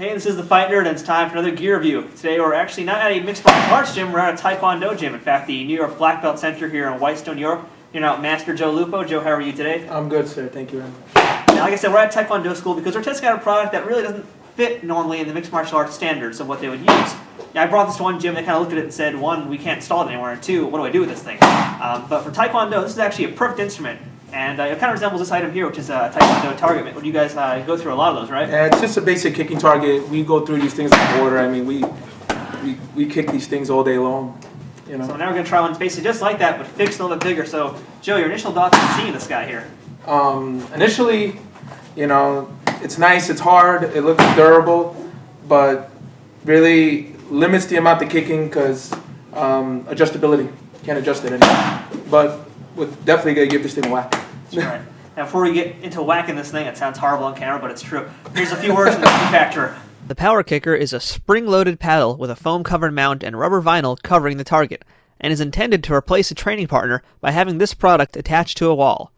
Hey, this is the Fight Nerd, and it's time for another gear review. Today we're actually not at a mixed martial arts gym, we're at a Taekwondo gym. In fact, the New York Black Belt Center here in Whitestone, New York. You're now Master Joe Lupo. Joe, how are you today? I'm good, sir. Thank you very much. Now, like I said, we're at Taekwondo school because we're testing out a product that really doesn't fit normally in the mixed martial arts standards of what they would use. Now, I brought this to one gym, they kind of looked at it and said, one, we can't install it anywhere, and two, what do I do with this thing? But for Taekwondo, this is actually a perfect instrument. And it kind of resembles this item here, which is a Taekwondo target. Would you guys go through a lot of those, right? Yeah, it's just a basic kicking target. We go through these things in order. I mean, we kick these things all day long. You know. So now we're going to try one basically just like that, but fixed a little bit bigger. So, Joe, your initial thoughts on seeing this guy here? Initially, you know, it's nice, it's hard, it looks durable, but really limits the amount of kicking because adjustability. Can't adjust it anymore. But we're definitely going to give this thing a whack. That's right. Now, before we get into whacking this thing, it sounds horrible on camera, but it's true. Here's a few words from the manufacturer. The Power Kicker is a spring-loaded paddle with a foam-covered mount and rubber vinyl covering the target, and is intended to replace a training partner by having this product attached to a wall.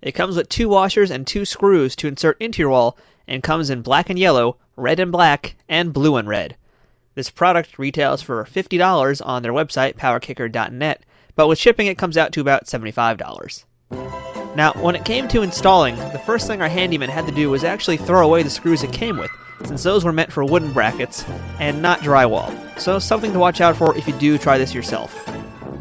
It comes with 2 washers and 2 screws to insert into your wall, and comes in black and yellow, red and black, and blue and red. This product retails for $50 on their website, powerkicker.net, but with shipping it comes out to about $75. Now, when it came to installing, the first thing our handyman had to do was actually throw away the screws it came with, since those were meant for wooden brackets and not drywall, so something to watch out for if you do try this yourself.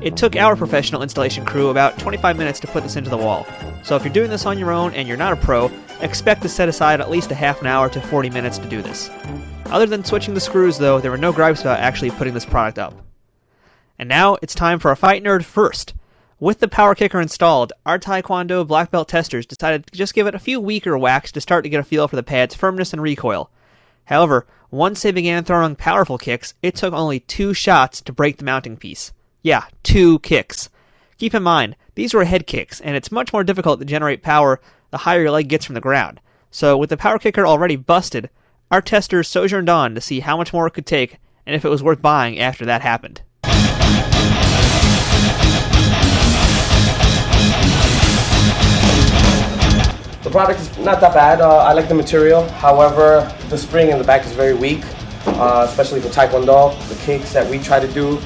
It took our professional installation crew about 25 minutes to put this into the wall, so if you're doing this on your own and you're not a pro, expect to set aside at least a half an hour to 40 minutes to do this. Other than switching the screws though, there were no gripes about actually putting this product up. And now, it's time for a Fight Nerd First. With the Power Kicker installed, our Taekwondo black belt testers decided to just give it a few weaker whacks to start to get a feel for the pad's firmness and recoil. However, once they began throwing powerful kicks, it took only 2 shots to break the mounting piece. Yeah, 2 kicks. Keep in mind, these were head kicks, and it's much more difficult to generate power the higher your leg gets from the ground. So with the Power Kicker already busted, our testers sojourned on to see how much more it could take, and if it was worth buying after that happened. The product is not that bad. I like the material. However, the spring in the back is very weak, especially for Taekwondo. The kicks that we try to do,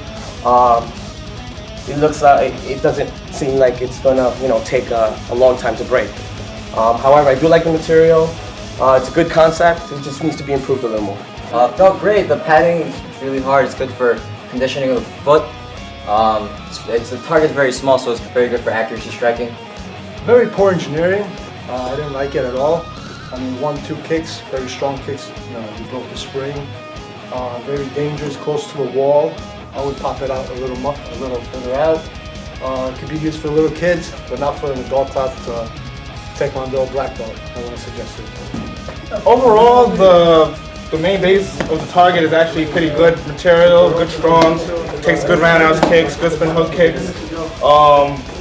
it doesn't seem like it's gonna, take a long time to break. However, I do like the material. It's a good concept. It just needs to be improved a little more. Felt great. The padding is really hard. It's good for conditioning of the foot. The target's very small, so it's very good for accuracy striking. Very poor engineering. I didn't like it at all. I mean, 1-2 kicks, very strong kicks. You broke the spring. Very dangerous, close to a wall. I would pop it out a little further out. It could be used for little kids, but not for an adult class to Taekwondo black belt. I want to suggest it. Overall, the main base of the target is actually pretty good material, good strong. Takes good roundhouse kicks, good spin hook kicks.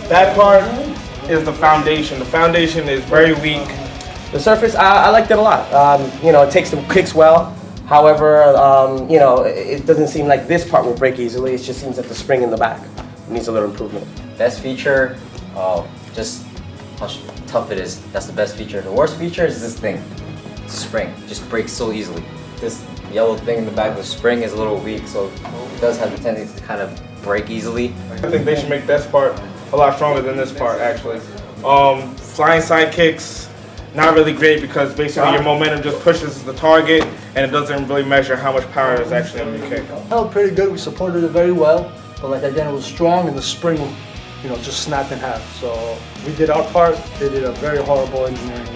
That part is the foundation. The foundation is very weak. The surface, I liked it a lot. It takes the kicks well. However, it doesn't seem like this part will break easily. It just seems that the spring in the back needs a little improvement. Best feature, just how tough it is. That's the best feature. The worst feature is this thing. It's a spring. It just breaks so easily. This yellow thing in the back of the spring is a little weak, so it does have the tendency to kind of break easily. I think they should make this part a lot stronger than this part, actually. Flying side kicks, not really great because basically your momentum just pushes the target and it doesn't really measure how much power is actually on your kick. Held pretty good. We supported it very well. But like again, it was strong and the spring, just snapped in half. So we did our part. They did a very horrible engineering.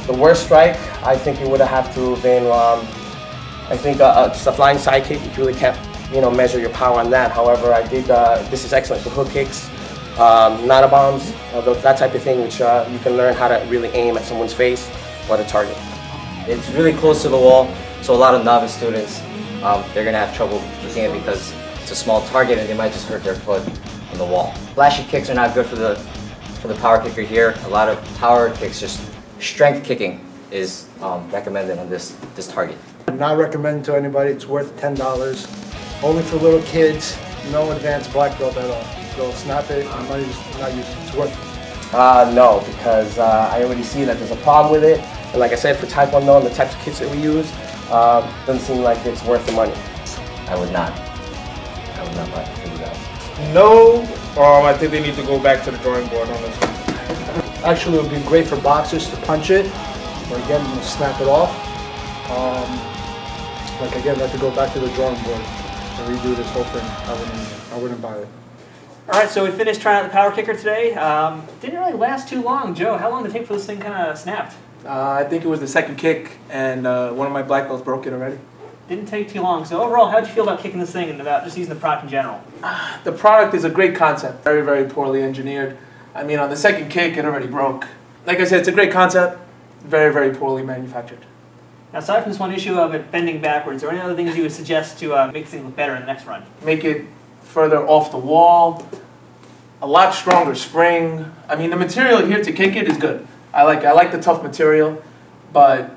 The worst strike, I think it would have to have been, just a flying side kick. You really can't, measure your power on that. However, I did, this is excellent for hook kicks, nada bombs, that type of thing, which you can learn how to really aim at someone's face or the target. It's really close to the wall, so a lot of novice students, they're gonna have trouble kicking it because it's a small target and they might just hurt their foot on the wall. Flashy kicks are not good for the Power Kicker here. A lot of power kicks, just strength kicking is recommended on this target. Not recommended to anybody. It's worth $10. Only for little kids. No advanced black belt at all. So snap it. The money's not used. It's worth it. No, because I already see that there's a problem with it. And like I said, for Taekwondo and the types of kits that we use, doesn't seem like it's worth the money. I would not. I would not buy it for $50. No, I think they need to go back to the drawing board on this one. Actually, it would be great for boxers to punch it, or again, snap it off. Like again, have to go back to the drawing board and redo this whole thing. I wouldn't buy it. All right, so we finished trying out the power kicker today. Didn't really last too long. Joe, how long did it take for this thing kind of snapped? I think it was the second kick, and one of my black belts broke it already. Didn't take too long. So overall, how did you feel about kicking this thing and about just using the product in general? The product is a great concept, very, very poorly engineered. I mean, on the second kick, it already broke. Like I said, it's a great concept, very, very poorly manufactured. Now, aside from this one issue of it bending backwards, are there any other things you would suggest to make things look better in the next run? Make it further off the wall, a lot stronger spring. I mean, the material here to kick it is good. I like the tough material, but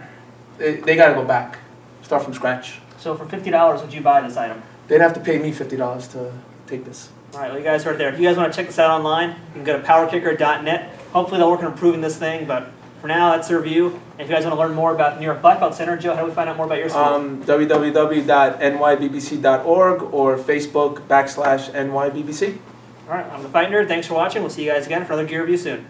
they got to go back, start from scratch. So for $50, would you buy this item? They'd have to pay me $50 to take this. All right, well, you guys heard it there. If you guys want to check this out online, you can go to powerkicker.net. Hopefully they'll work on improving this thing, but for now, that's their review. And if you guys want to learn more about the New York Black Belt Center, Joe, how do we find out more about your school? www.nybbc.org or Facebook /NYBBC. All right, I'm the Fight Nerd. Thanks for watching. We'll see you guys again for another gear review soon.